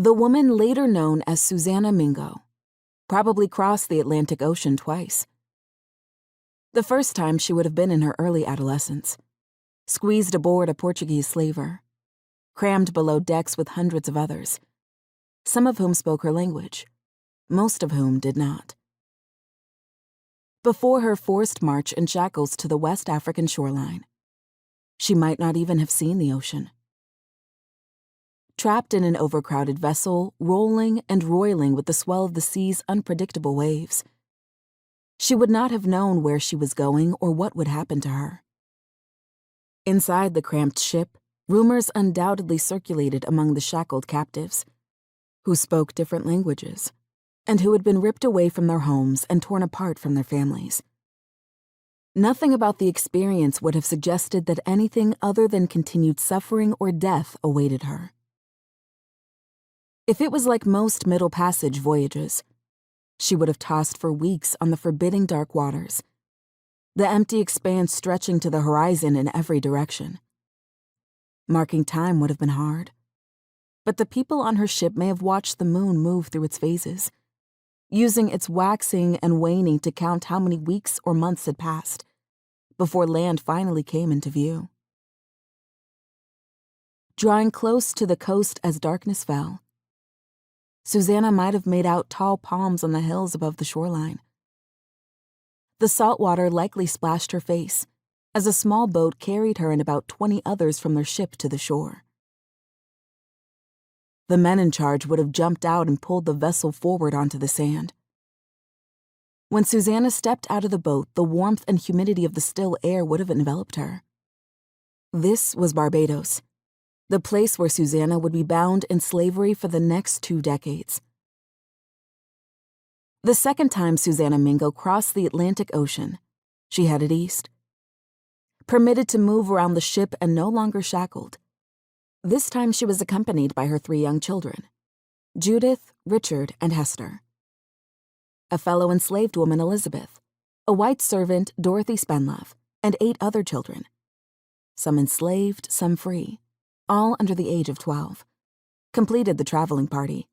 The woman later known as Susannah Mingo probably crossed the Atlantic Ocean twice. The first time she would have been in her early adolescence, squeezed aboard a Portuguese slaver, crammed below decks with hundreds of others, some of whom spoke her language, most of whom did not. Before her forced march in shackles to the West African shoreline, she might not even have seen the ocean. Trapped in an overcrowded vessel, rolling and roiling with the swell of the sea's unpredictable waves, she would not have known where she was going or what would happen to her. Inside the cramped ship, rumors undoubtedly circulated among the shackled captives, who spoke different languages, and who had been ripped away from their homes and torn apart from their families. Nothing about the experience would have suggested that anything other than continued suffering or death awaited her. If it was like most Middle Passage voyages, she would have tossed for weeks on the forbidding dark waters, the empty expanse stretching to the horizon in every direction. Marking time would have been hard, but the people on her ship may have watched the moon move through its phases, using its waxing and waning to count how many weeks or months had passed before land finally came into view. Drawing close to the coast as darkness fell, Susannah might have made out tall palms on the hills above the shoreline. The salt water likely splashed her face as a small boat carried her and about 20 others from their ship to the shore. The men in charge would have jumped out and pulled the vessel forward onto the sand. When Susannah stepped out of the boat, the warmth and humidity of the still air would have enveloped her. This was Barbados, the place where Susannah would be bound in slavery for the next 2 decades. The second time Susannah Mingo crossed the Atlantic Ocean, she headed east. Permitted to move around the ship and no longer shackled, this time she was accompanied by her 3 young children, Judith, Richard, and Hester. A fellow enslaved woman, Elizabeth, a white servant, Dorothy Spendlove, and 8 other children, some enslaved, some free, all under the age of 12, completed the traveling party.